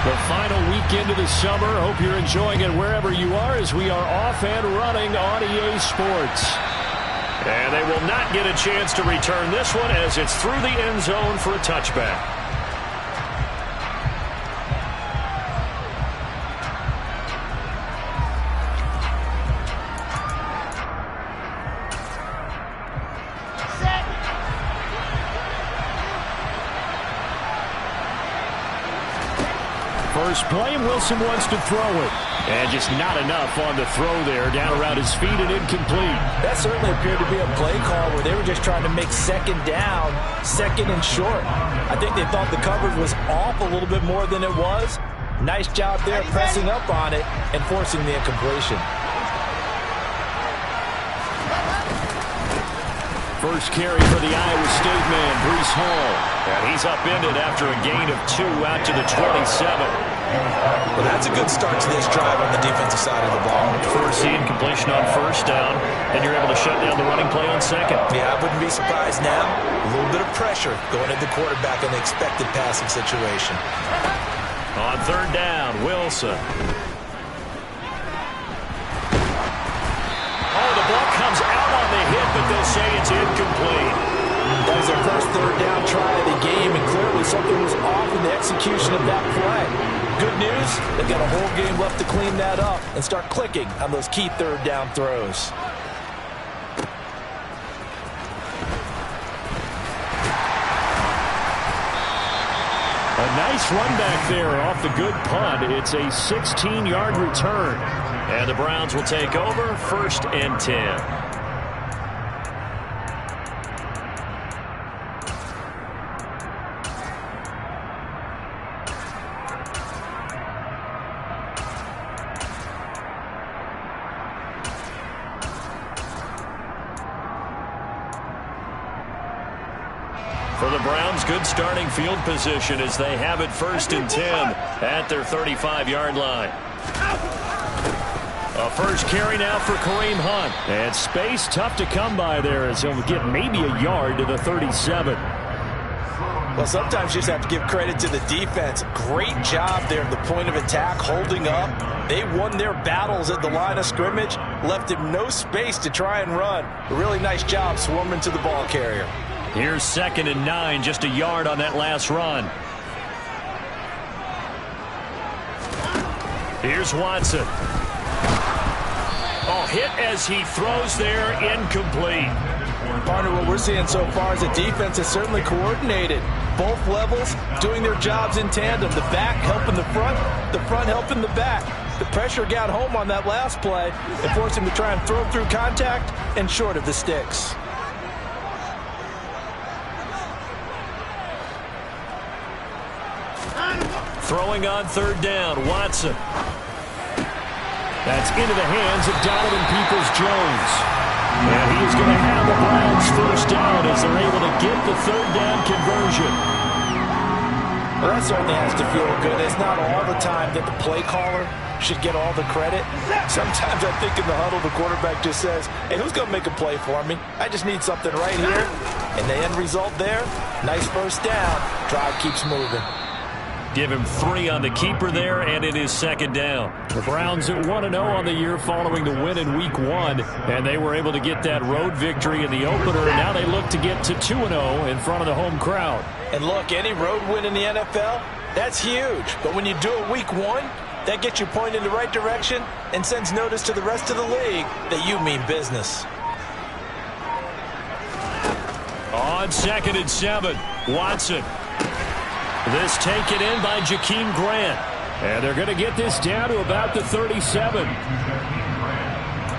The final weekend of the summer. Hope you're enjoying it wherever you are as we are off and running on EA Sports. And they will not get a chance to return this one as it's through the end zone for a touchback. First play, Wilson wants to throw it. And just not enough on the throw there. Down around his feet and incomplete. That certainly appeared to be a play call where they were just trying to make second down, second and short. I think they thought the coverage was off a little bit more than it was. Nice job there pressing up on it and forcing the incompletion. First carry for the Iowa State man, Breece Hall. And he's upended after a gain of 2 out to the 27. Well, that's a good start to this drive on the defensive side of the ball. Force the incompletion on first down, and you're able to shut down the running play on second. Yeah, I wouldn't be surprised now. A little bit of pressure going at the quarterback in the expected passing situation. On third down, Wilson. Oh, the ball comes out on the hit, but they'll say it's incomplete. That was their first third down try of the game, and clearly something was off in the execution of that play. Good news, they've got a whole game left to clean that up and start clicking on those key third down throws. A nice run back there off the good punt. It's a 16-yard return. And the Browns will take over, 1st and 10. For the Browns, good starting field position as they have it 1st and 10 at their 35-yard line. A first carry now for Kareem Hunt. And space tough to come by there as he'll get maybe a yard to the 37. Well, sometimes you just have to give credit to the defense. Great job there at the point of attack, holding up. They won their battles at the line of scrimmage, left him no space to try and run. A really nice job swarming to the ball carrier. Here's 2nd and 9, just a yard on that last run. Here's Watson. Oh, hit as he throws there, incomplete. Partner, what we're seeing so far is the defense is certainly coordinated. Both levels doing their jobs in tandem. The back helping the front helping the back. The pressure got home on that last play and forced him to try and throw through contact and short of the sticks. Throwing on third down, Watson. That's into the hands of Donovan Peoples-Jones. And he is going to have the Browns first down as they're able to get the third down conversion. Well, that certainly has to feel good. It's not all the time that the play caller should get all the credit. Sometimes I think in the huddle the quarterback just says, hey, who's going to make a play for me? I just need something right here. And the end result there, nice first down. Drive keeps moving. Give him 3 on the keeper there, and it is 2nd down. The Browns at 1-0 on the year following the win in Week 1, and they were able to get that road victory in the opener, and now they look to get to 2-0 in front of the home crowd. And look, any road win in the NFL, that's huge. But when you do it Week 1, that gets you pointed in the right direction and sends notice to the rest of the league that you mean business. On 2nd and 7, Watson. This taken in by Jakeem Grant. And they're going to get this down to about the 37.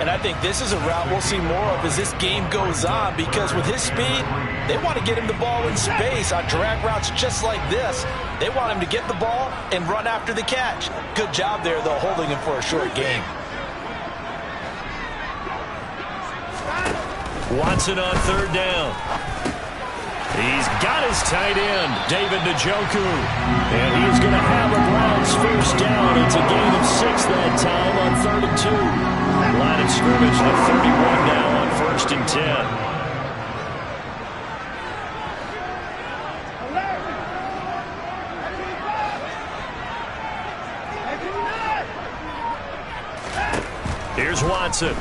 And I think this is a route we'll see more of as this game goes on, because with his speed, they want to get him the ball in space on drag routes just like this. They want him to get the ball and run after the catch. Good job there, though, holding him for a short gain. Watson on third down. He's got his tight end, David Njoku. And he's going to have a Browns first down. It's a gain of 6 that time on 3rd and 2. Line of scrimmage to 31 now on 1st and 10. Here's Watson.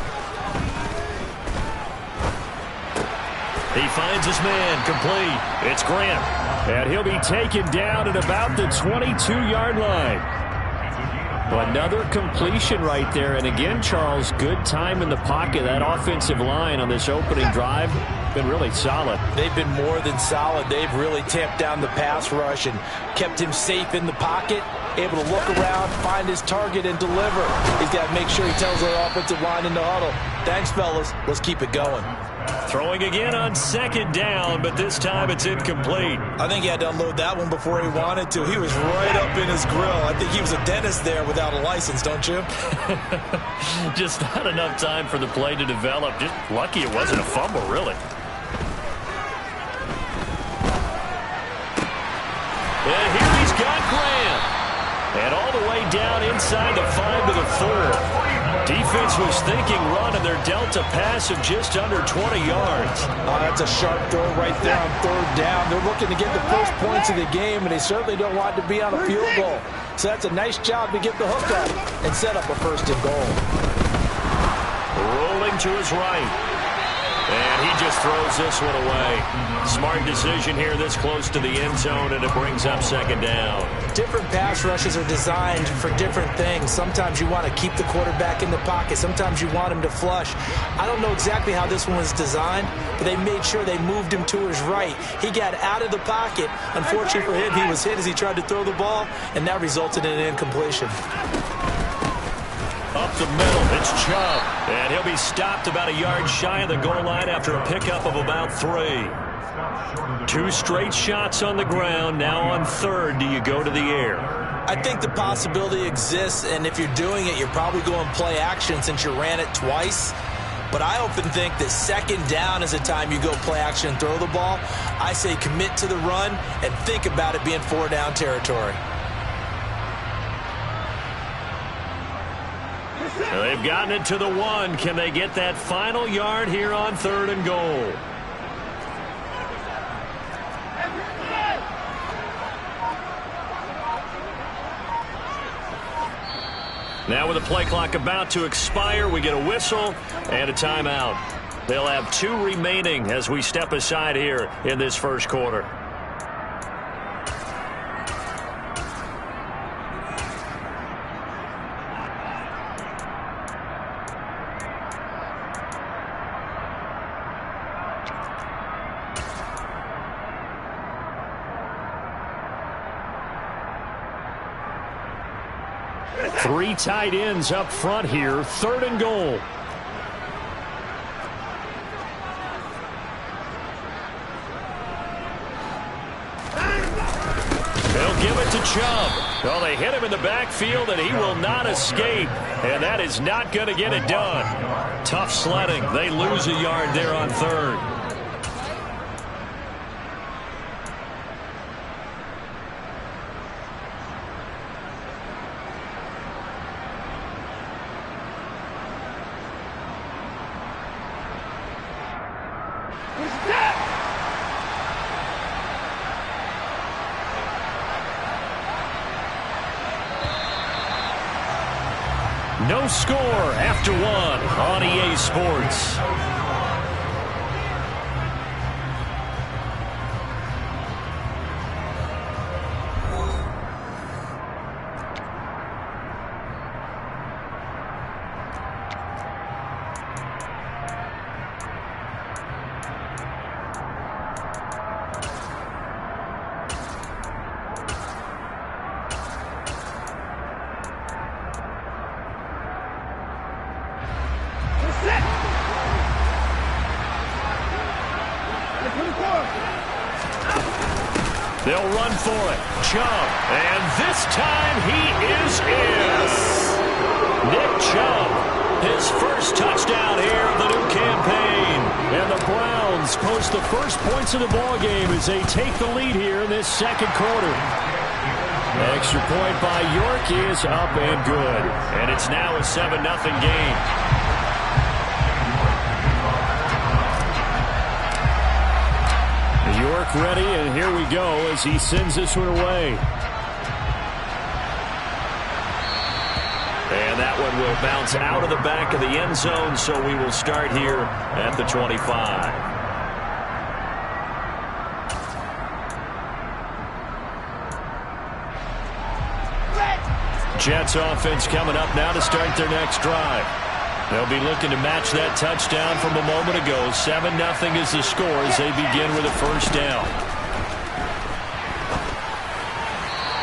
He finds his man, complete. It's Grant. And he'll be taken down at about the 22-yard line. Another completion right there. And again, Charles, good time in the pocket. That offensive line on this opening drive been really solid. They've been more than solid. They've really tamped down the pass rush and kept him safe in the pocket, able to look around, find his target, and deliver. He's got to make sure he tells our offensive line in the huddle, thanks, fellas. Let's keep it going. Throwing again on second down, but this time it's incomplete. I think he had to unload that one before he wanted to. He was right up in his grill. I think he was a dentist there without a license, don't you? Just not enough time for the play to develop. Just lucky it wasn't a fumble, really. And here he's got Graham. And all the way down inside the 5 to the 4. Defense was thinking run, and they're dealt a pass of just under 20 yards. That's a sharp throw right there on third down. They're looking to get the first points of the game, and they certainly don't want to be on a field goal. So that's a nice job to get the hook up and set up a first and goal. Rolling to his right. And he just throws this one away. Smart decision here this close to the end zone, and it brings up second down. Different pass rushes are designed for different things. Sometimes you want to keep the quarterback in the pocket. Sometimes you want him to flush. I don't know exactly how this one was designed, but they made sure they moved him to his right. He got out of the pocket. Unfortunately for him, he was hit as he tried to throw the ball, and that resulted in an incompletion. Up the middle, it's Chubb. And he'll be stopped about a yard shy of the goal line after a pickup of about 3. 2 straight shots on the ground. Now on third, do you go to the air? I think the possibility exists, and if you're doing it, you're probably going play action since you ran it twice. But I often think that second down is the time you go play action and throw the ball. I say commit to the run and think about it being 4-down territory. They've gotten it to the 1. Can they get that final yard here on third and goal? Now with the play clock about to expire, we get a whistle and a timeout. They'll have 2 remaining as we step aside here in this first quarter. Three tight ends up front here, third and goal. They'll give it to Chubb. Well, they hit him in the backfield, and he will not escape. And that is not going to get it done. Tough sledding. They lose a yard there on third. No score after 1 on EA Sports. They'll run for it. Chubb. And this time he is in. Nick Chubb, his first touchdown here of the new campaign. And the Browns post the first points of the ballgame as they take the lead here in this second quarter. Extra point by York is up and good. And it's now a 7-0 game. York ready, and here we go as he sends this one away. And that that one will bounce out of the back of the end zone, so we will start here at the 25. Jets offense coming up now to start their next drive. They'll be looking to match that touchdown from a moment ago. 7-0 is the score as they begin with a first down.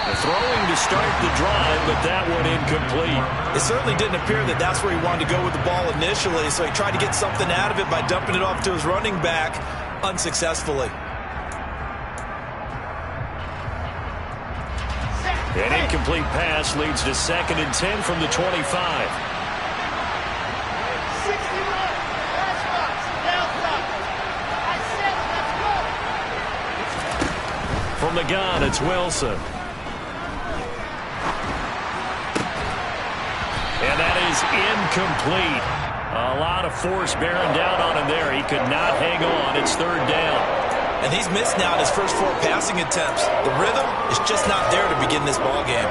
The throwing to start the drive, but that one incomplete. It certainly didn't appear that that's where he wanted to go with the ball initially, so he tried to get something out of it by dumping it off to his running back unsuccessfully. An incomplete pass leads to 2nd and 10 from the 25. From the gun, it's Wilson. And that is incomplete. A lot of force bearing down on him there. He could not hang on. It's 3rd down. And he's missed now in his first 4 passing attempts. The rhythm is just not there to begin this ball game.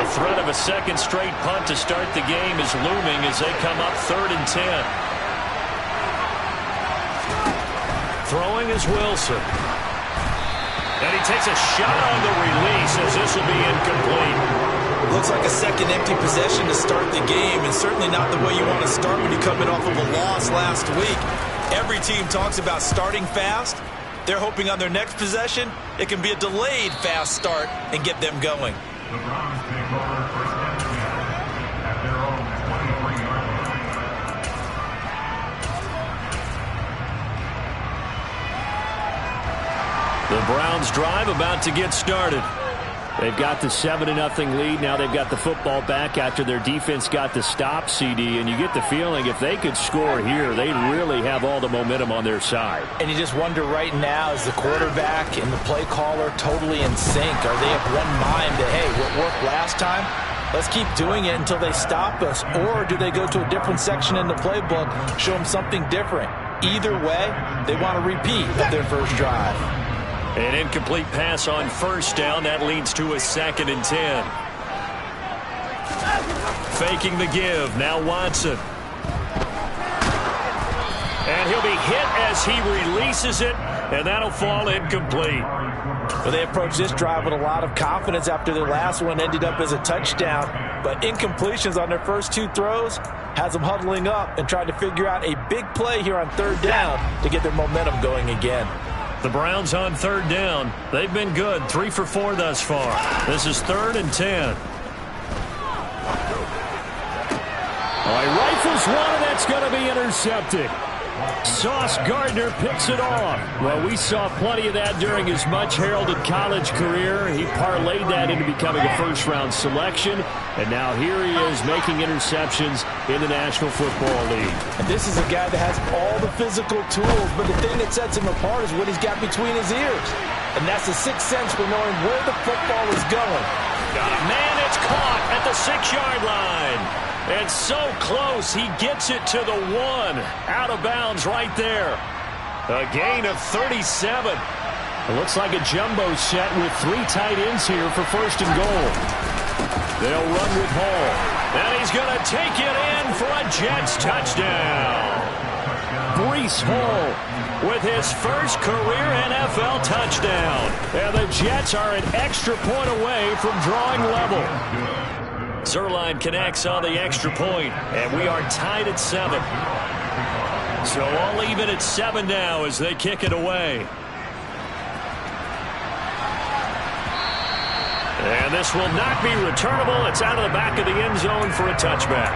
The threat of a second straight punt to start the game is looming as they come up 3rd and 10. Throwing is Wilson. And he takes a shot on the release as this will be incomplete. Looks like a second empty possession to start the game, and certainly not the way you want to start when you're coming off of a loss last week. Every team talks about starting fast. They're hoping on their next possession, it can be a delayed fast start and get them going. The Browns take over first and 10 at their own 23-yard line. The Browns drive about to get started. They've got the 7-0 lead. Now they've got the football back after their defense got the stop, CD. And you get the feeling if they could score here, they really have all the momentum on their side. And you just wonder right now, is the quarterback and the play caller totally in sync? Are they of one mind that, hey, what worked last time, let's keep doing it until they stop us? Or do they go to a different section in the playbook, show them something different? Either way, they want to repeat their first drive. An incomplete pass on first down. That leads to a 2nd and 10. Faking the give. Now Watson. And he'll be hit as he releases it, and that'll fall incomplete. Well, they approached this drive with a lot of confidence after their last one ended up as a touchdown. But incompletions on their first 2 throws has them huddling up and trying to figure out a big play here on 3rd down to get their momentum going again. The Browns on 3rd down. They've been good. 3 for 4 thus far. This is 3rd and 10. Oh, he rifles one, and that's going to be intercepted. Sauce Gardner picks it off. Well, we saw plenty of that during his much-heralded college career. He parlayed that into becoming a first-round selection, and now here he is making interceptions in the National Football League. And this is a guy that has all the physical tools, but the thing that sets him apart is what he's got between his ears. And that's the sixth sense for knowing where the football is going. Got a man, it's caught at the 6-yard line. And so close, he gets it to the 1. Out of bounds right there. A gain of 37. It looks like a jumbo set with 3 tight ends here for 1st and goal. They'll run with Hall. And he's going to take it in for a Jets touchdown. Breece Hall with his first career NFL touchdown. And the Jets are an extra point away from drawing level. Zuerlein connects on the extra point, and we are tied at 7. So all even at 7 now as they kick it away. And this will not be returnable. It's out of the back of the end zone for a touchback.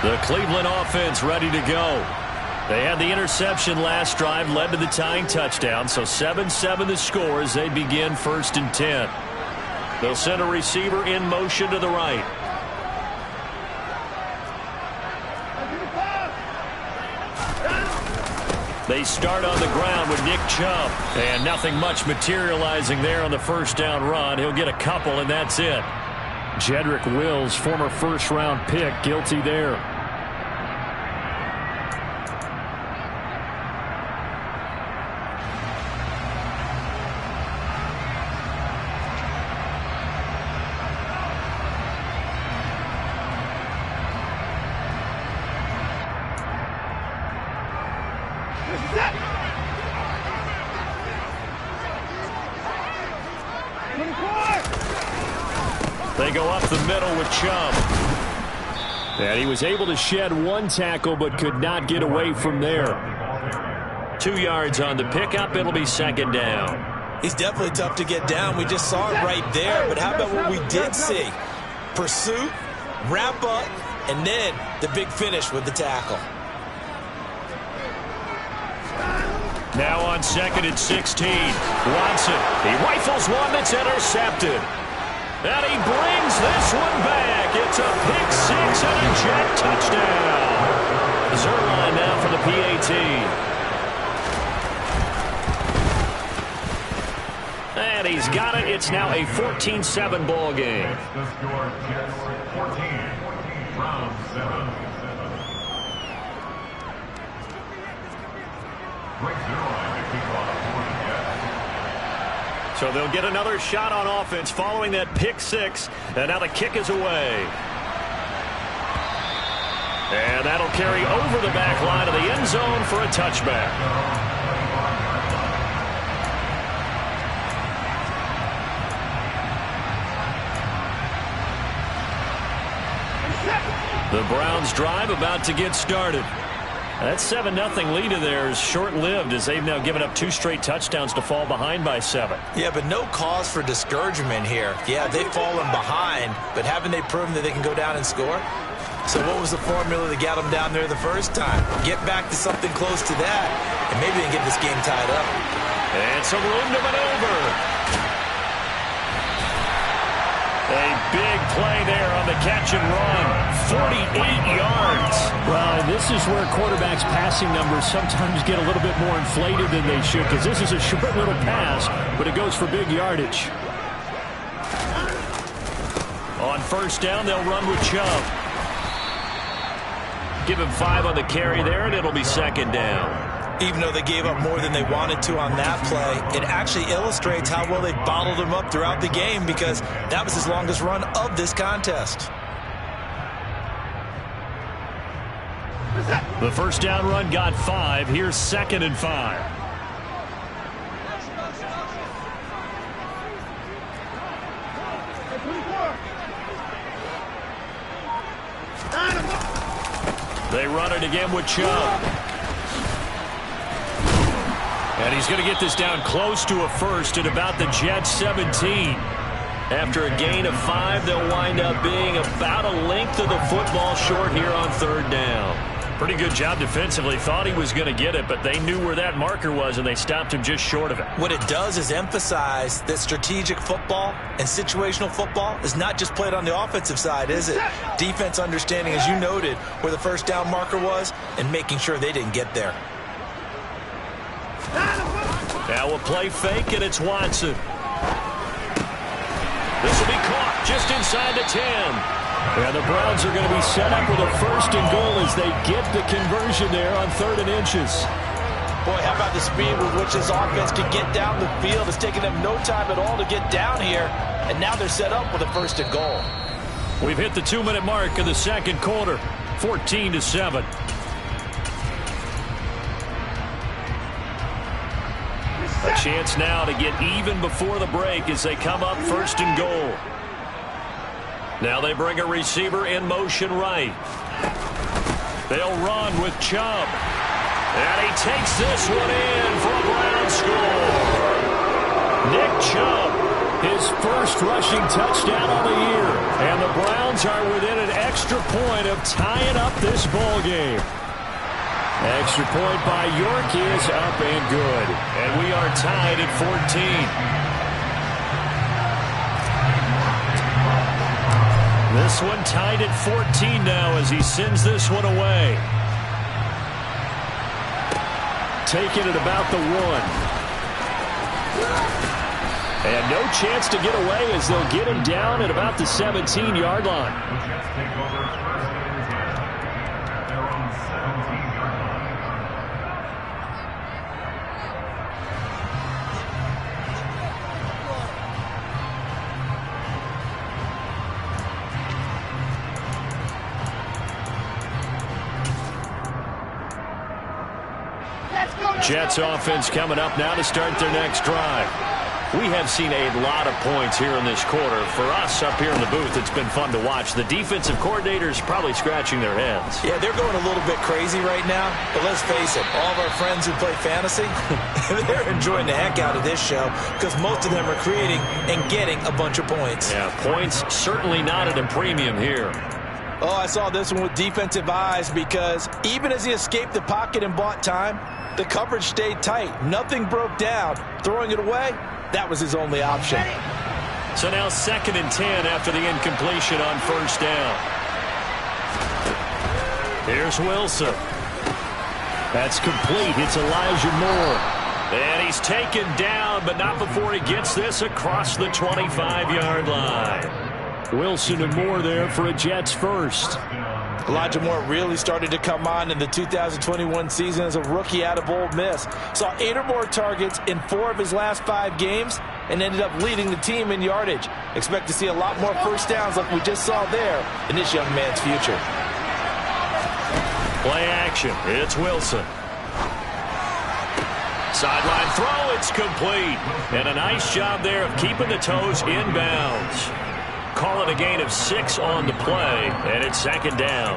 The Cleveland offense ready to go. They had the interception last drive, led to the tying touchdown, so 7-7 the score as they begin 1st and 10. They'll send a receiver in motion to the right. They start on the ground with Nick Chubb, and nothing much materializing there on the first down run. He'll get a couple, and that's it. Jedrick Wills, former first-round pick, guilty there. They go up the middle with Chubb. And he was able to shed one tackle but could not get away from there. 2 yards on the pickup. It'll be second down. He's definitely tough to get down. We just saw it right there. But how about what we did see? Pursuit, wrap up, and then the big finish with the tackle. Now on second and 16. Watson. He rifles one that's intercepted. And he brings this one back. It's a pick six and a Jet touchdown. Zuerlein now for the PAT. And he's got it. It's now a 14-7 ball game. The score, Jets 14, round 7. Greg Zuerlein to kick off for the Jets. So they'll get another shot on offense following that pick six. And now the kick is away. And that'll carry over the back line of the end zone for a touchback. The Browns drive about to get started. That 7-0 lead of theirs short-lived as they've now given up 2 straight touchdowns to fall behind by 7. Yeah, but no cause for discouragement here. Yeah, they've fallen behind, but haven't they proven that they can go down and score? So what was the formula that got them down there the first time? Get back to something close to that, and maybe they can get this game tied up. And some room to maneuver. A big play there on the catch and run. 48 yards. Well, this is where quarterbacks' passing numbers sometimes get a little bit more inflated than they should, because this is a short little pass, but it goes for big yardage. On first down, they'll run with Chubb. Give him 5 on the carry there, and it'll be second down. Even though they gave up more than they wanted to on that play, it actually illustrates how well they bottled him up throughout the game, because that was his longest run of this contest. The first down run got 5. Here's second and 5. They run it again with Chubb. And he's going to get this down close to a first at about the Jets 17. After a gain of 5, they'll wind up being about a length of the football short here on third down. Pretty good job defensively. Thought he was going to get it, but they knew where that marker was, and they stopped him just short of it. What it does is emphasize that strategic football and situational football is not just played on the offensive side, is it? Defense understanding, as you noted, where the first down marker was and making sure they didn't get there. Now a play fake, and it's Watson. This will be caught just inside the 10. And the Browns are going to be set up with a first and goal as they get the conversion there on 3rd and inches. Boy, how about the speed with which this offense can get down the field? It's taken them no time at all to get down here, and now they're set up with a first and goal. We've hit the 2-minute mark of the second quarter, 14-7. A chance now to get even before the break as they come up first and goal. Now they bring a receiver in motion right. They'll run with Chubb. And he takes this one in for a Browns score. Nick Chubb, his first rushing touchdown on the year. And the Browns are within an extra point of tying up this ball game. Extra point by York is up and good. And we are tied at 14. This one tied at 14 now as he sends this one away. Taking it about the 1. And no chance to get away as they'll get him down at about the 17-yard line. The Jets take over first and 10 at their own 17-yard line. Let's go! Jets offense coming up now to start their next drive. We have seen a lot of points here in this quarter. For us up here in the booth, it's been fun to watch. The defensive coordinators probably scratching their heads. Yeah, they're going a little bit crazy right now. But let's face it, all of our friends who play fantasy, they're enjoying the heck out of this show because most of them are creating and getting a bunch of points. Yeah, points certainly not at a premium here. Oh, I saw this one with defensive eyes because even as he escaped the pocket and bought time, the coverage stayed tight. Nothing broke down. Throwing it away, that was his only option. So now 2nd and 10 after the incompletion on first down. Here's Wilson. That's complete. It's Elijah Moore. And he's taken down, but not before he gets this across the 25-yard line. Wilson and Moore there for a Jets first. Elijah Moore really started to come on in the 2021 season as a rookie out of Ole Miss. Saw 8 or more targets in 4 of his last 5 games and ended up leading the team in yardage. Expect to see a lot more first downs like we just saw there in this young man's future. Play action. It's Wilson. Sideline throw. It's complete. And a nice job there of keeping the toes inbounds. Call it a gain of 6 on the play, and it's 2nd down.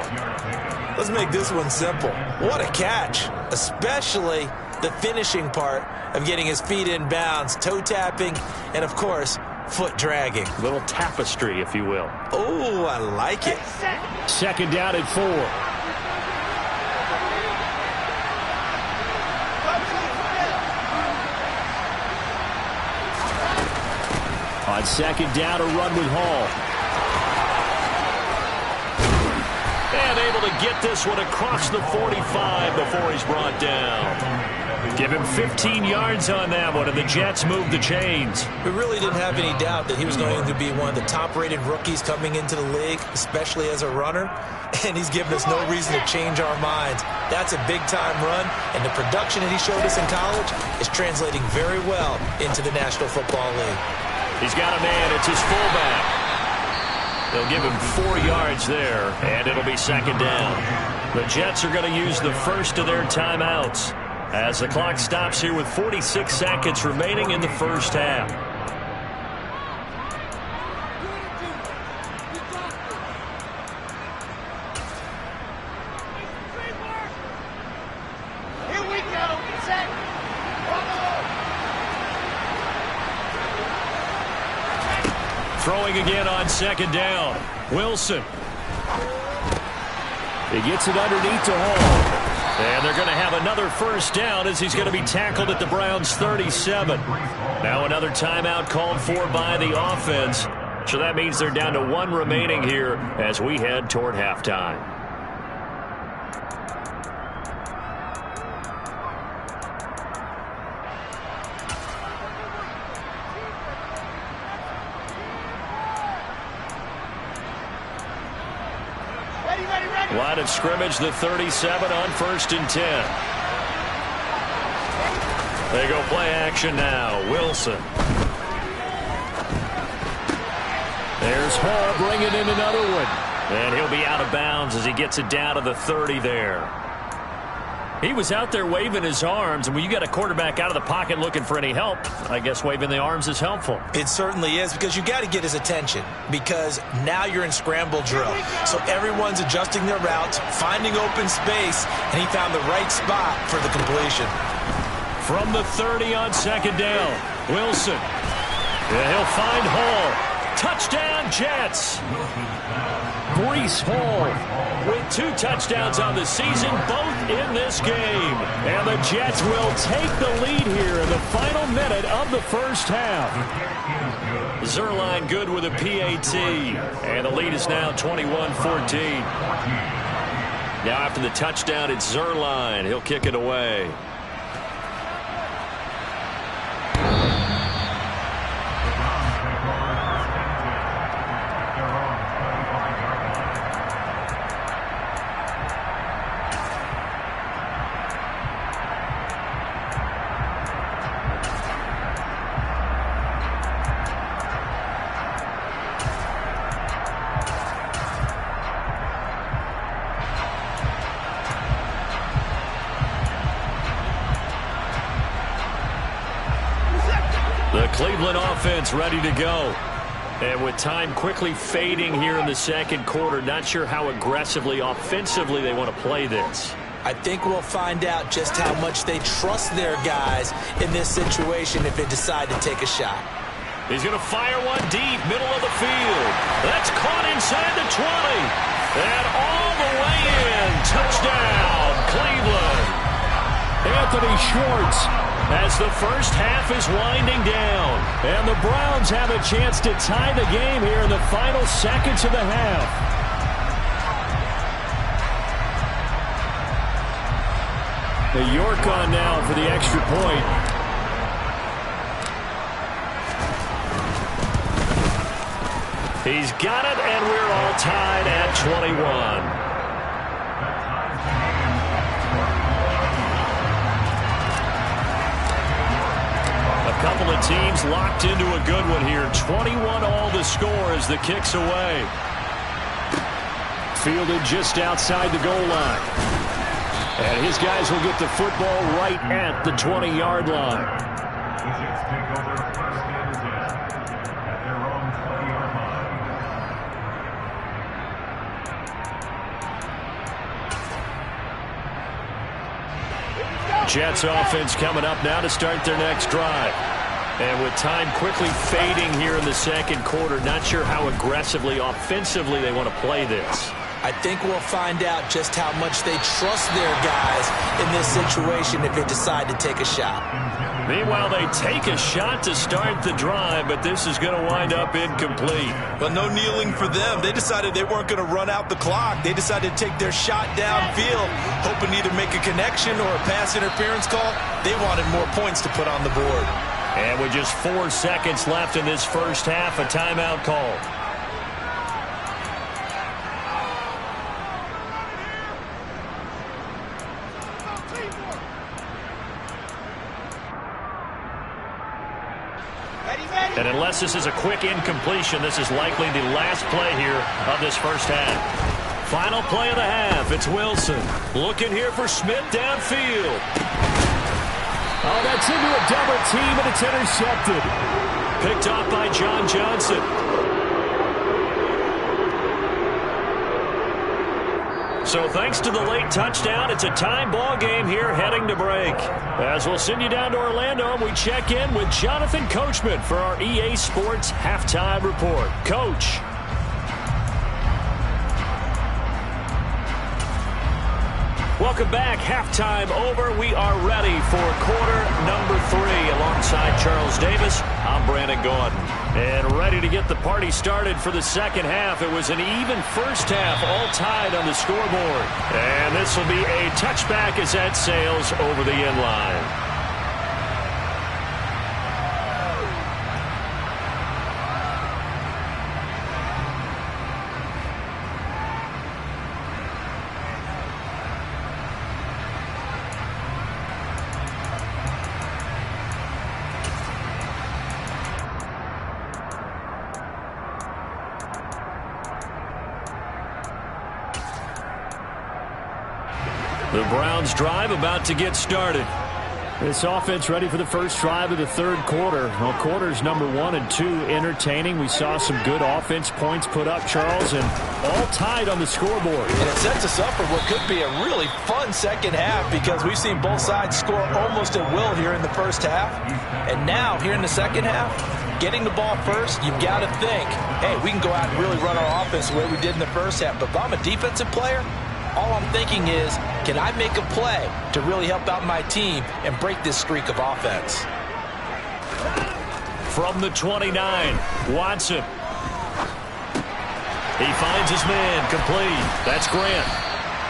Let's make this one simple. What a catch, especially the finishing part of getting his feet in bounds, toe tapping, and, of course, foot dragging. A little tapestry, if you will. Oh, I like it. 2nd down and 4. On 2nd down, a run with Hall. And able to get this one across the 45 before he's brought down. Give him 15 yards on that one, and the Jets move the chains. We really didn't have any doubt that he was going to be one of the top-rated rookies coming into the league, especially as a runner, and he's given us no reason to change our minds. That's a big-time run, and the production that he showed us in college is translating very well into the National Football League. He's got a man. It's his fullback. They'll give him 4 yards there, and it'll be 2nd down. The Jets are going to use the first of their timeouts as the clock stops here with 46 seconds remaining in the first half. Here we go. Set. Throwing again on 2nd down. Wilson. He gets it underneath to Hall. And they're going to have another first down as he's going to be tackled at the Browns' 37. Now another timeout called for by the offense. So that means they're down to 1 remaining here as we head toward halftime. Line of scrimmage, the 37 on 1st and 10. They go play action now. Wilson. There's Hall bringing in another one. And he'll be out of bounds as he gets it down to the 30 there. He was out there waving his arms, and when you got a quarterback out of the pocket looking for any help, I guess waving the arms is helpful. It certainly is, because you got to get his attention, because now you're in scramble drill. So everyone's adjusting their routes, finding open space, and he found the right spot for the completion. From the 30 on 2nd down, Wilson. And he'll find Hall. Touchdown, Jets. Breece Hall with 2 touchdowns on the season, both in this game. And the Jets will take the lead here in the final minute of the first half. Zuerlein good with a PAT. And the lead is now 21-14. Now after the touchdown, it's Zuerlein. He'll kick it away. Cleveland offense ready to go. And with time quickly fading here in the second quarter, not sure how aggressively, offensively they want to play this. I think we'll find out just how much they trust their guys in this situation if they decide to take a shot. He's going to fire one deep, middle of the field. That's caught inside the 20. And all the way in. Touchdown, Cleveland. Anthony Schwartz. As the first half is winding down. And the Browns have a chance to tie the game here in the final seconds of the half. The York on now for the extra point. He's got it, and we're all tied at 21. A couple of teams locked into a good one here. 21 all the score as the kick's away. Fielded just outside the goal line. And his guys will get the football right at the 20-yard line. Wizards take over first and 10 at their own 20-yard line. Jets offense coming up now to start their next drive. And with time quickly fading here in the second quarter, not sure how aggressively, offensively they want to play this. I think we'll find out just how much they trust their guys in this situation if they decide to take a shot. Meanwhile, they take a shot to start the drive, but this is going to wind up incomplete. But no kneeling for them. They decided they weren't going to run out the clock. They decided to take their shot downfield, hoping to either make a connection or a pass interference call. They wanted more points to put on the board. And with just 4 seconds left in this first half, a timeout call. And unless this is a quick incompletion, this is likely the last play here of this first half. Final play of the half. It's Wilson. Looking here for Smith downfield. Oh, that's into a double team, and it's intercepted. Picked off by John Johnson. So thanks to the late touchdown, it's a time ball game here heading to break. As we'll send you down to Orlando, we check in with Jonathan Coachman for our EA Sports Halftime Report. Coach. Welcome back. Halftime over. We are ready for quarter number 3. Alongside Charles Davis, I'm Brandon Gaudin. And ready to get the party started for the second half. It was an even first half, all tied on the scoreboard. And this will be a touchback as that sails over the end line. The Browns drive about to get started. This offense ready for the first drive of the third quarter. Well, quarters number 1 and 2 entertaining. We saw some good offense points put up, Charles, and all tied on the scoreboard. And it sets us up for what could be a really fun second half because we've seen both sides score almost at will here in the first half. And now, here in the second half, getting the ball first, you've got to think, hey, we can go out and really run our offense the way we did in the first half. But if I'm a defensive player, all I'm thinking is, can I make a play to really help out my team and break this streak of offense? From the 29, Watson. He finds his man, complete. That's Grant.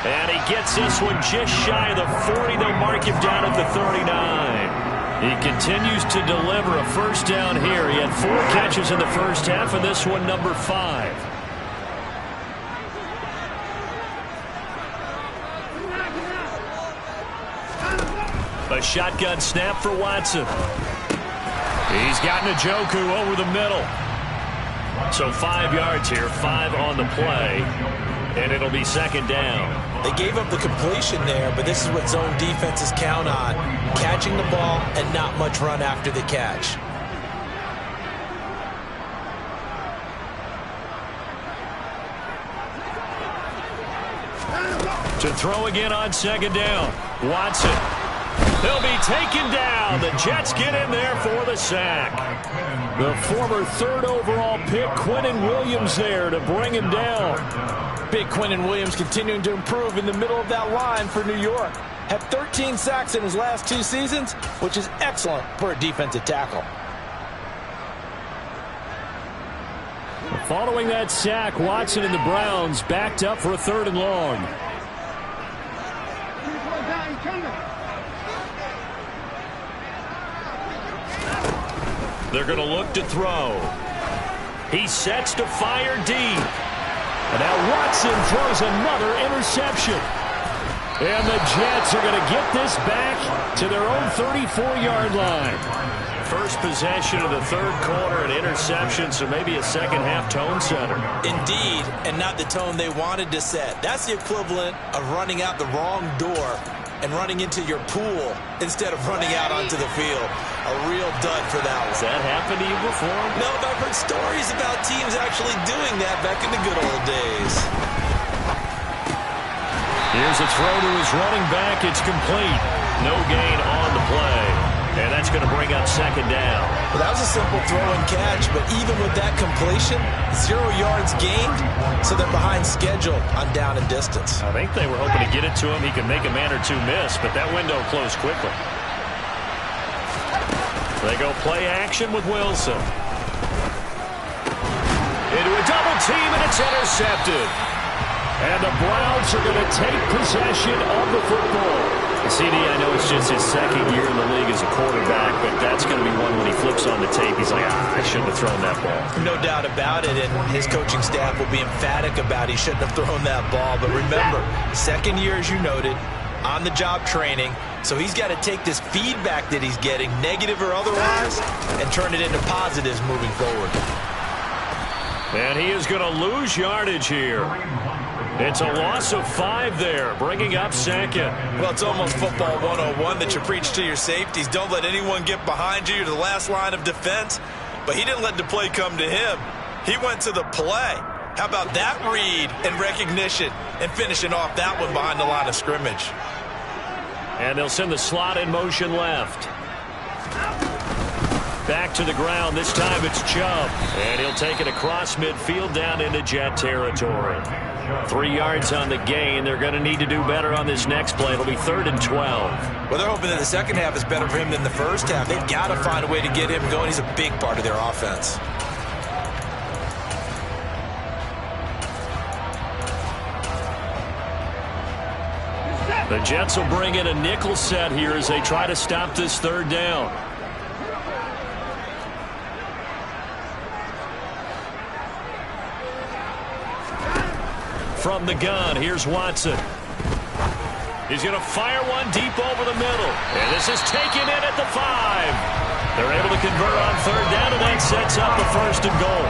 And he gets this one just shy of the 40. They'll mark him down at the 39. He continues to deliver a first down here. He had 4 catches in the first half, and this one number 5. A shotgun snap for Watson. He's got Njoku over the middle. So 5 yards here, 5 on the play, and it'll be second down. They gave up the completion there, but this is what zone defenses count on, catching the ball and not much run after the catch. To throw again on second down. Watson. They'll be taken down. The Jets get in there for the sack. The former third overall pick, Quinnen Williams, there to bring him down. Big Quinnen Williams continuing to improve in the middle of that line for New York. Had 13 sacks in his last 2 seasons, which is excellent for a defensive tackle. Following that sack, Watson and the Browns backed up for a 3rd and long. They're going to look to throw. He sets to fire deep. And now Watson throws another interception. And the Jets are going to get this back to their own 34-yard line. First possession of the 3rd quarter, an interception, so maybe a second-half tone setter. Indeed, and not the tone they wanted to set. That's the equivalent of running out the wrong door and running into your pool instead of running out onto the field. A real dud for that one. Has that happened to you before? No, but I've heard stories about teams actually doing that back in the good old days. Here's a throw to his running back. It's complete. No gain on the play. And that's going to bring up second down. Well, that was a simple throw and catch, but even with that completion, 0 yards gained, so they're behind schedule on down and distance. I think they were hoping to get it to him. He could make a man or two miss, but that window closed quickly. They go play action with Wilson. Into a double team, and it's intercepted. And the Browns are going to take possession of the football. CD, I know it's just his 2nd year in the league as a quarterback, but that's going to be one when he flips on the tape. He's like, I shouldn't have thrown that ball. No doubt about it, and his coaching staff will be emphatic about he shouldn't have thrown that ball. But remember, 2nd year, as you noted, on-the-job training, so he's got to take this feedback that he's getting, negative or otherwise, and turn it into positives moving forward. And he is going to lose yardage here. It's a loss of 5 there, bringing up 2nd. Well, it's almost football 101 that you preach to your safeties. Don't let anyone get behind you. You're the last line of defense. But he didn't let the play come to him. He went to the play. How about that read and recognition and finishing off that one behind the line of scrimmage? And they'll send the slot in motion left. Back to the ground. This time it's Chubb. And he'll take it across midfield down into Jet territory. 3 yards on the gain. They're going to need to do better on this next play. It'll be 3rd and 12. Well, they're hoping that the second half is better for him than the first half. They've got to find a way to get him going. He's a big part of their offense. The Jets will bring in a nickel set here as they try to stop this 3rd down. From the gun, here's Watson. He's going to fire one deep over the middle. And this is taken in at the 5. They're able to convert on 3rd down, and that sets up the 1st and goal.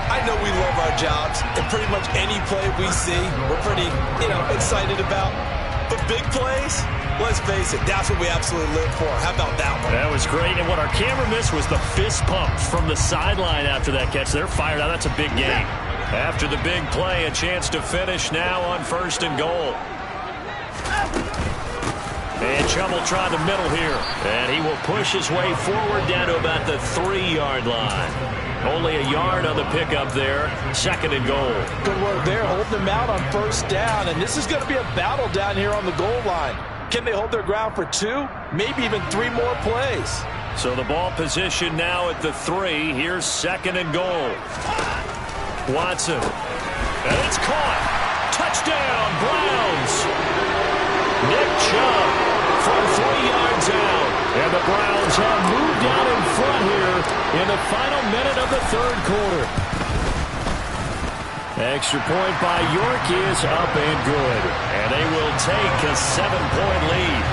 I know we love our jobs, and pretty much any play we see, we're pretty, excited about. But big plays, let's face it, that's what we absolutely live for. How about that one? That was great, and what our camera missed was the fist pump from the sideline after that catch. They're fired out. That's a big game. After the big play, a chance to finish now on 1st and goal. And Chubb will try the middle here. And he will push his way forward down to about the 3-yard line. Only a yard on the pickup there. 2nd and goal. Good work there, holding them out on 1st down. And this is going to be a battle down here on the goal line. Can they hold their ground for 2? Maybe even 3 more plays. So the ball position now at the 3. Here's 2nd and goal. Watson. And it's caught. Touchdown, Browns. Nick Chubb from 3 yards out. And the Browns have moved down in front here in the final minute of the 3rd quarter. Extra point by York is up and good. And they will take a 7-point lead.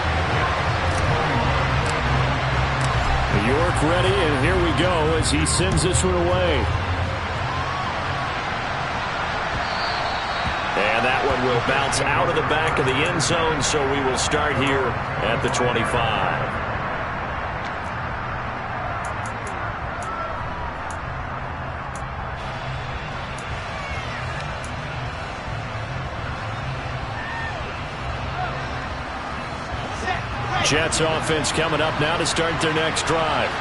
York ready, and here we go as he sends this one away. And that one will bounce out of the back of the end zone, so we will start here at the 25. Jets offense coming up now to start their next drive.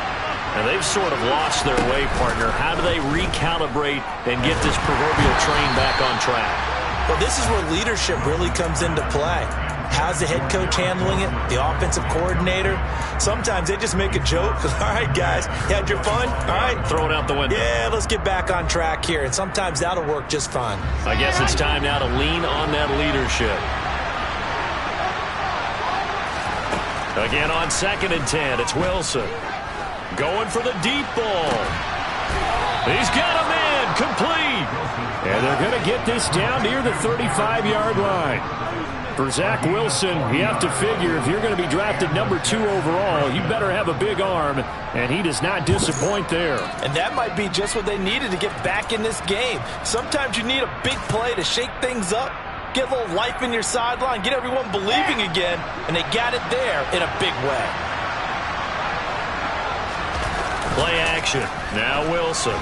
And they've sort of lost their way, partner. How do they recalibrate and get this proverbial train back on track? Well, this is where leadership really comes into play. How's the head coach handling it? The offensive coordinator? Sometimes they just make a joke. All right, guys, you had your fun? All right. Throw it out the window. Yeah, let's get back on track here. And sometimes that'll work just fine. I guess it's time now to lean on that leadership. Again on 2nd and 10, it's Wilson. Going for the deep ball. He's got a man, complete. And they're going to get this down near the 35-yard line. For Zach Wilson, you have to figure if you're going to be drafted number 2 overall, you better have a big arm, and he does not disappoint there. And that might be just what they needed to get back in this game. Sometimes you need a big play to shake things up, get a little life in your sideline, get everyone believing again, and they got it there in a big way. Play action. Now Wilson.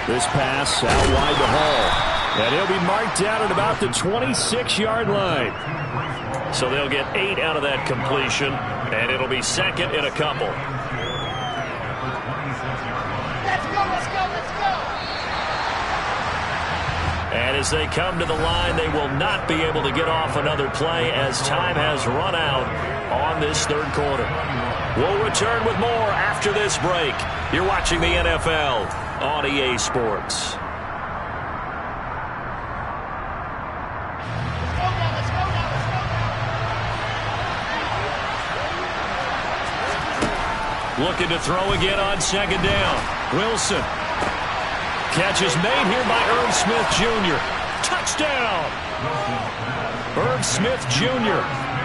This pass out wide to Hall. And he'll be marked down at about the 26-yard line. So they'll get 8 out of that completion, and it'll be 2nd and a couple. Let's go, let's go, let's go. And as they come to the line, they will not be able to get off another play as time has run out on this 3rd quarter. We'll return with more after this break. You're watching the NFL on EA Sports. Looking to throw again on 2nd down. Wilson. Catch is made here by Irv Smith Jr. Touchdown! Irv Smith Jr.,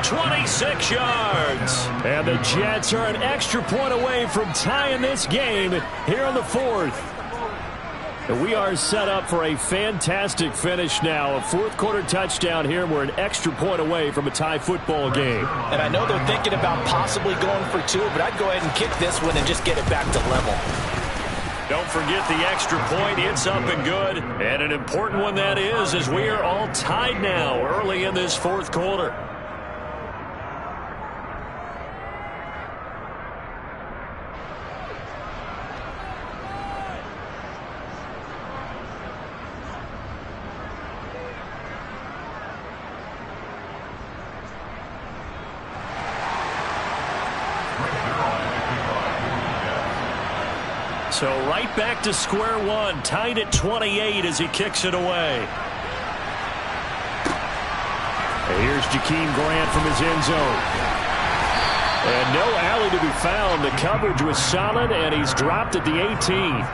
26 yards. And the Jets are an extra point away from tying this game here in the 4th. And we are set up for a fantastic finish now. A 4th quarter touchdown here. We're an extra point away from a tie football game. And I know they're thinking about possibly going for 2, but I'd go ahead and kick this one and just get it back to level. Don't forget the extra point. It's up and good. And an important one that is, as we are all tied now early in this 4th quarter. So right back to square one, tied at 28 as he kicks it away. And here's Jakeem Grant from his end zone. And no alley to be found. The coverage was solid, and he's dropped at the 18.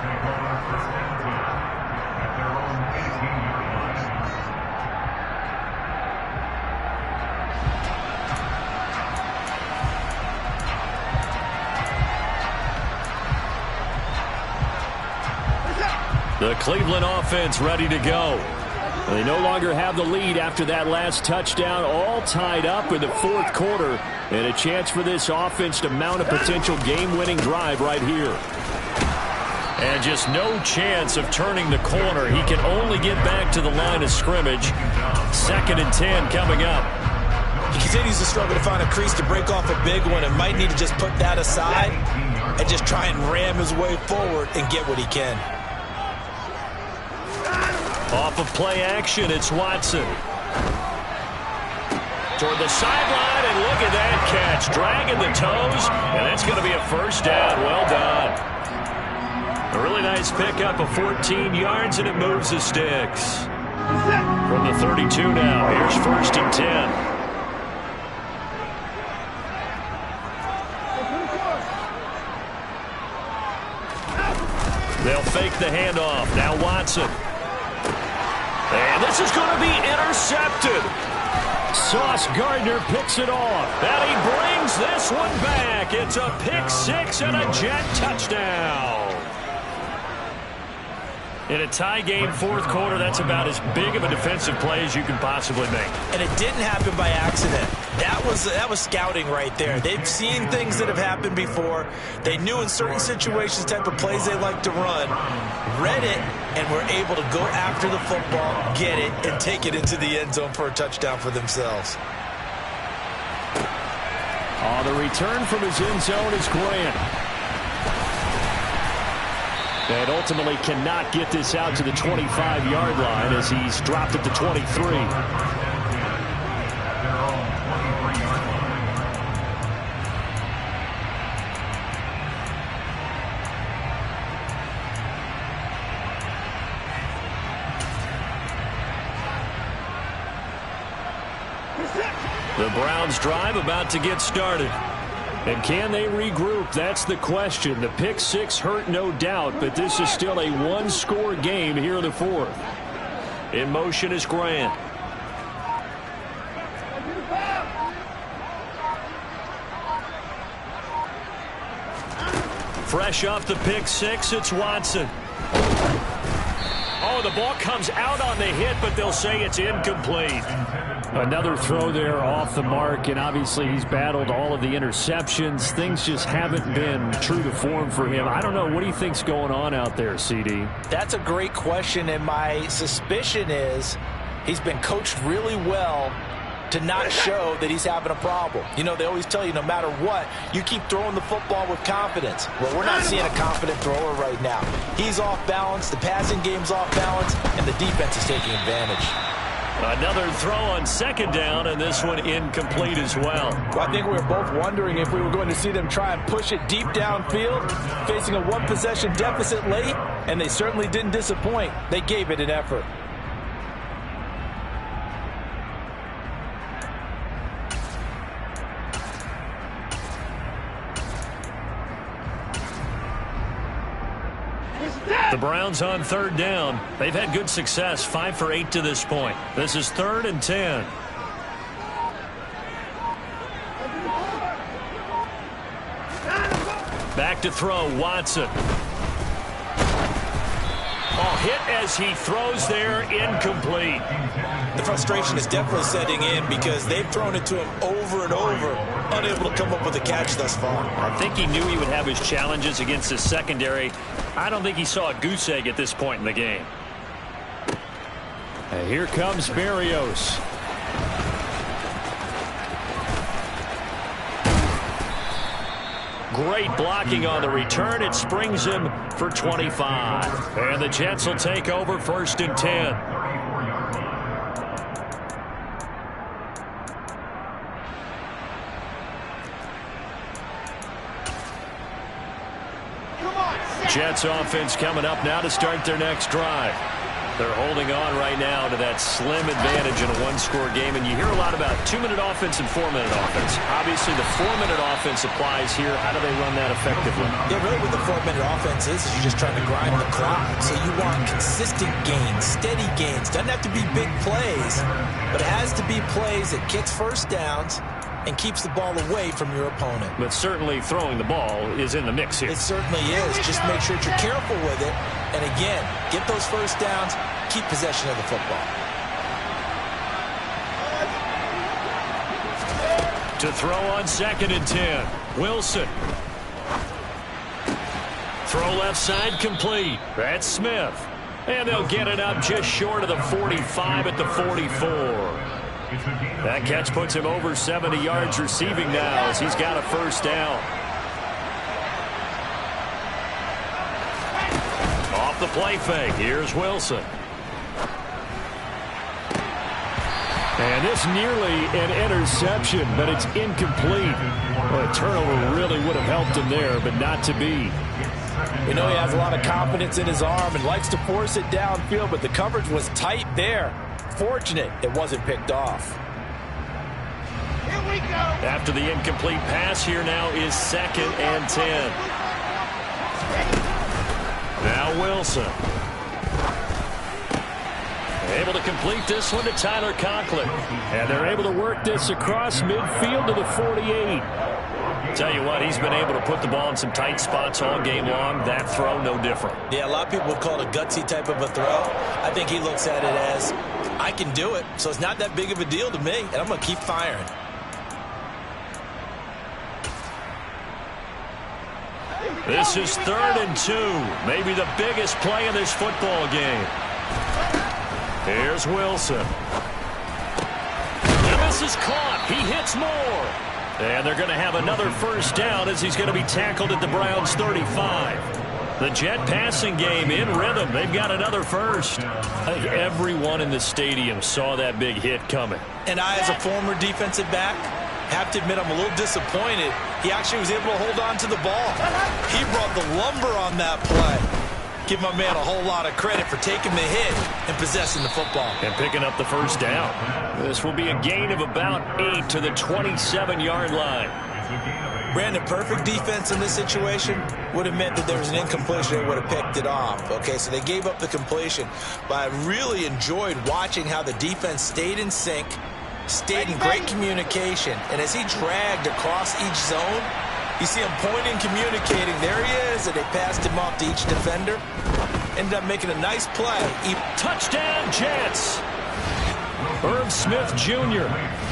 The Cleveland offense ready to go. They no longer have the lead after that last touchdown, all tied up in the 4th quarter, and a chance for this offense to mount a potential game-winning drive right here. And just no chance of turning the corner. He can only get back to the line of scrimmage. 2nd and 10 coming up. He continues to struggle to find a crease to break off a big one and might need to just put that aside and just try and ram his way forward and get what he can. Off of play action, it's Watson. Toward the sideline, and look at that catch. Dragging the toes, and that's going to be a first down. Well done. A really nice pickup of 14 yards, and it moves the sticks. From the 32 now, here's 1st and 10. They'll fake the handoff. Now Watson. And this is going to be intercepted. Sauce Gardner picks it off. And he brings this one back. It's a pick 6 and a Jet touchdown. In a tie game, 4th quarter, that's about as big of a defensive play as you can possibly make. And it didn't happen by accident. That was scouting right there. They've seen things that have happened before. They knew in certain situations type of plays they like to run, read it, and were able to go after the football, get it, and take it into the end zone for a touchdown for themselves. On the return from his end zone is Grant. And ultimately cannot get this out to the 25-yard line as he's dropped at the 23. The Browns drive about to get started. And can they regroup? That's the question. The pick six hurt, no doubt, but this is still a one-score game here in the fourth. In motion is Grant. Fresh off the pick six, it's Watson. Oh, the ball comes out on the hit, but they'll say it's incomplete. Another throw there off the mark, and obviously he's battled all of the interceptions. Things just haven't been true to form for him. I don't know. What do you think's going on out there, CD? That's a great question, and my suspicion is he's been coached really well to not show that he's having a problem. You know, they always tell you no matter what, you keep throwing the football with confidence. Well, we're not seeing a confident thrower right now. He's off balance, the passing game's off balance, and the defense is taking advantage. Another throw on second down, and this one incomplete as well. I think we were both wondering if we were going to see them try and push it deep downfield, facing a one-possession deficit late, and they certainly didn't disappoint. They gave it an effort. The Browns on third down. They've had good success, 5 for 8 to this point. This is 3rd and 10. Back to throw, Watson. Oh, hit as he throws there, incomplete. The frustration is definitely setting in because they've thrown it to him over and over, unable to come up with a catch thus far. I think he knew he would have his challenges against his secondary. I don't think he saw a goose egg at this point in the game. And here comes Berrios. Great blocking on the return. It springs him for 25. And the Jets will take over 1st and 10. Jets offense coming up now to start their next drive. They're holding on right now to that slim advantage in a one-score game, and you hear a lot about 2-minute offense and 4-minute offense. Obviously, the 4-minute offense applies here. How do they run that effectively? Yeah, really what the 4-minute offense is you're just trying to grind the clock. So you want consistent gains, steady gains. Doesn't have to be big plays, but it has to be plays that gets first downs and keeps the ball away from your opponent. But certainly throwing the ball is in the mix here. It certainly is. Just make sure that you're careful with it. And again, get those first downs, keep possession of the football. To throw on 2nd and 10. Wilson. Throw left side complete. That's Smith. And they'll get it up just short of the 45 at the 44. That catch puts him over 70 yards receiving now as he's got a first down. Off the play fake, here's Wilson. And this nearly an interception, but it's incomplete. Well, a turnover really would have helped him there, but not to be. We know he has a lot of confidence in his arm and likes to force it downfield, but the coverage was tight there. Fortunate it wasn't picked off. Here we go. After the incomplete pass, here now is 2nd and 10. Now Wilson. Able to complete this one to Tyler Conklin. And they're able to work this across midfield to the 48. Tell you what, he's been able to put the ball in some tight spots all game long. That throw, no different. Yeah, a lot of people would call it a gutsy type of a throw. I think he looks at it as, I can do it, so it's not that big of a deal to me, and I'm going to keep firing. This is 3rd and 2. Maybe the biggest play in this football game. Here's Wilson. And this is caught. He hits more. And they're going to have another first down as he's going to be tackled at the Browns' 35. The Jet passing game in rhythm. They've got another first. I think everyone in the stadium saw that big hit coming. And I, as a former defensive back, have to admit I'm a little disappointed. He actually was able to hold on to the ball. He brought the lumber on that play. Give my man a whole lot of credit for taking the hit and possessing the football. And picking up the first down. This will be a gain of about 8 to the 27-yard line. Brandon, perfect defense in this situation would have meant that there was an incompletion. They would have picked it off. Okay, so they gave up the completion. But I really enjoyed watching how the defense stayed in sync, stayed in great communication. And as he dragged across each zone, you see him pointing, communicating. There he is, and they passed him off to each defender. Ended up making a nice play. Touchdown, Jets! Irv Smith Jr.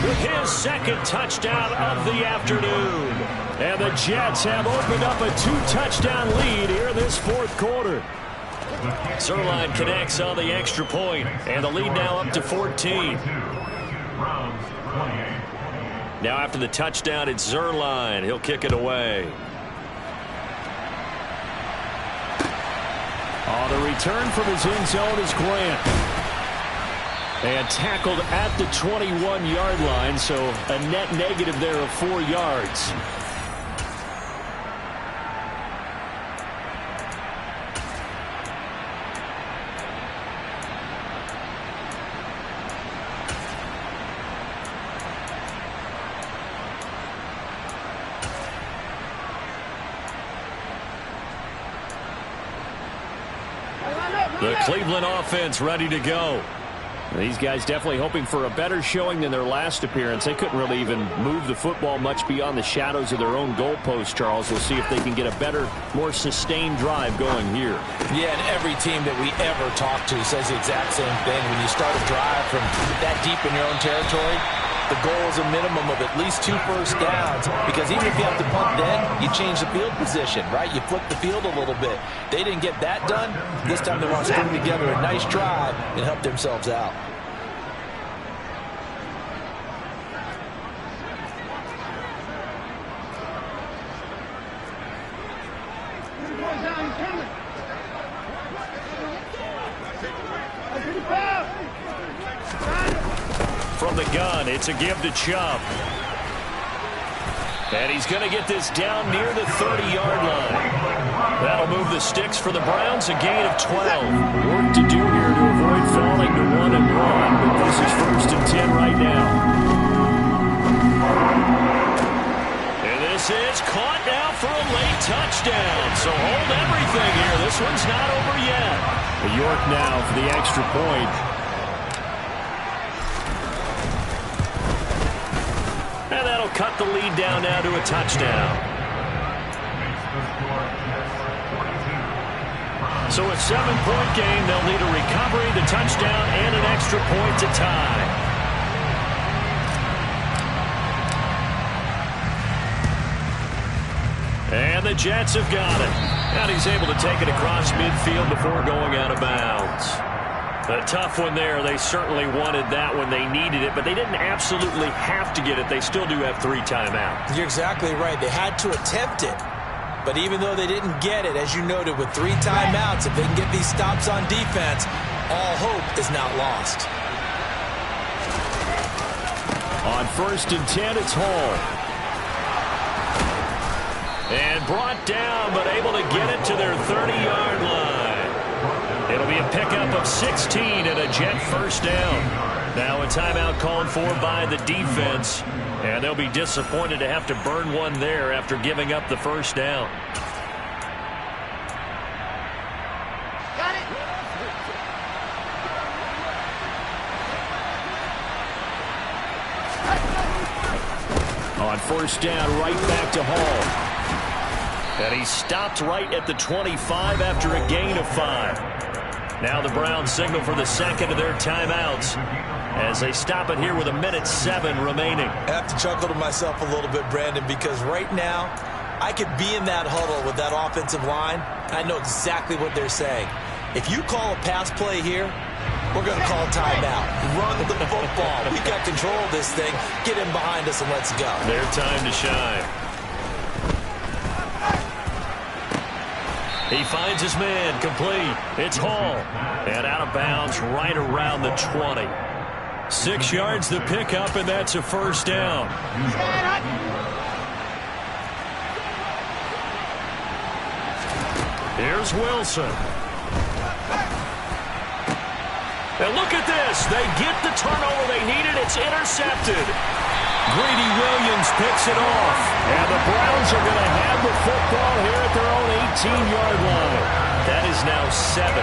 with his second touchdown of the afternoon. And the Jets have opened up a 2-touchdown lead here in this fourth quarter. Zuerlein connects on the extra point, and the lead now up to 14. Now after the touchdown, it's Zuerlein. He'll kick it away. On the return from his end zone is Grant. And tackled at the 21-yard line, so a net negative there of 4 yards. The Cleveland offense ready to go. These guys definitely hoping for a better showing than their last appearance. They couldn't really even move the football much beyond the shadows of their own goalpost, Charles. We'll see if they can get a better, more sustained drive going here. Yeah, and every team that we ever talk to says the exact same thing. When you start a drive from that deep in your own territory, the goal is a minimum of at least 2 first downs, because even if you have to punt then, you change the field position, right? You flip the field a little bit. They didn't get that done. This time they want to string together a nice drive and help themselves out. From the gun, it's a give to Chubb. And he's going to get this down near the 30-yard line. That'll move the sticks for the Browns, a gain of 12. Work to do here to avoid falling to 1-1, but this is 1st and 10 right now. And this is caught now for a late touchdown. So hold everything here. This one's not over yet. York now for the extra point. And that'll cut the lead down now to a touchdown. So a 7-point game. They'll need a recovery, the touchdown, and an extra point to tie. And the Jets have got it. And he's able to take it across midfield before going out of bounds. A tough one there. They certainly wanted that when they needed it, but they didn't absolutely have to get it. They still do have 3 timeouts. You're exactly right. They had to attempt it. But even though they didn't get it, as you noted, with 3 timeouts, if they can get these stops on defense, all hope is not lost. On 1st and 10, it's Hall. And brought down, but able to get it to their 30-yard line. It'll be a pickup of 16 and a Jet first down. Now a timeout called for by the defense. And they'll be disappointed to have to burn one there after giving up the first down. Got it. On 1st down, right back to Hall. And he stopped right at the 25 after a gain of 5. Now the Browns signal for the second of their timeouts as they stop it here with 1:07 remaining. I have to chuckle to myself a little bit, Brandon, because right now I could be in that huddle with that offensive line. I know exactly what they're saying. If you call a pass play here, we're going to call timeout. Run the football. We got control of this thing. Get him behind us and let's go. Their time to shine. He finds his man, complete. It's Hall. And out of bounds right around the 20. 6 yards the pickup, and that's a first down. Here's Wilson. And look at this. They get the turnover they needed. It's intercepted. Greedy Williams picks it off. And the Browns are going to have the football here at their own 18-yard line. That is now 7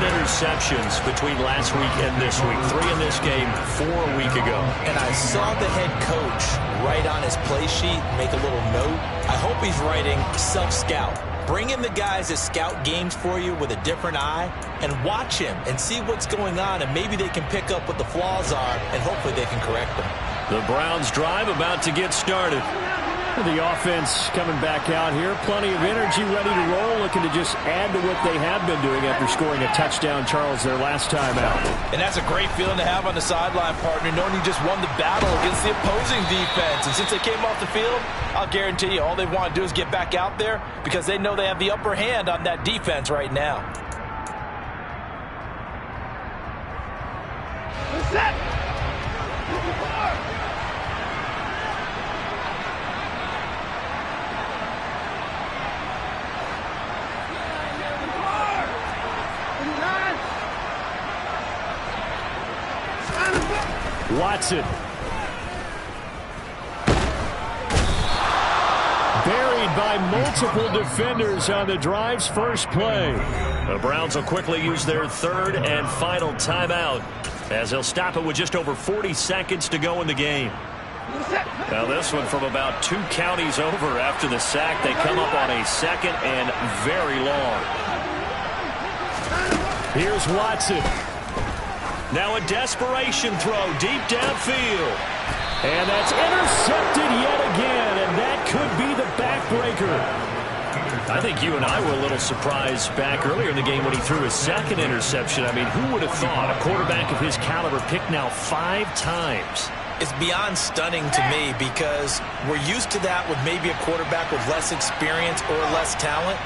interceptions between last week and this week. 3 in this game, 4 a week ago. And I saw the head coach write on his play sheet, make a little note. I hope he's writing self-scout. Bring in the guys that scout games for you with a different eye and watch him and see what's going on, and maybe they can pick up what the flaws are, and hopefully they can correct them. The Browns drive about to get started. The offense coming back out here. Plenty of energy, ready to roll, looking to just add to what they have been doing after scoring a touchdown, Charles, their last time out. And that's a great feeling to have on the sideline, partner, knowing you just won the battle against the opposing defense. And since they came off the field, I'll guarantee you all they want to do is get back out there because they know they have the upper hand on that defense right now. Watson. Buried by multiple defenders on the drive's first play. The Browns will quickly use their third and final timeout as they'll stop it with just over 40 seconds to go in the game. Now this one from about 2 counties over after the sack. They come up on a second and very long. Here's Watson. Now a desperation throw deep downfield. And that's intercepted yet again, and that could be the backbreaker. I think you and I were a little surprised back earlier in the game when he threw his second interception. I mean, who would have thought a quarterback of his caliber picked now 5 times? It's beyond stunning to me because we're used to that with maybe a quarterback with less experience or less talent.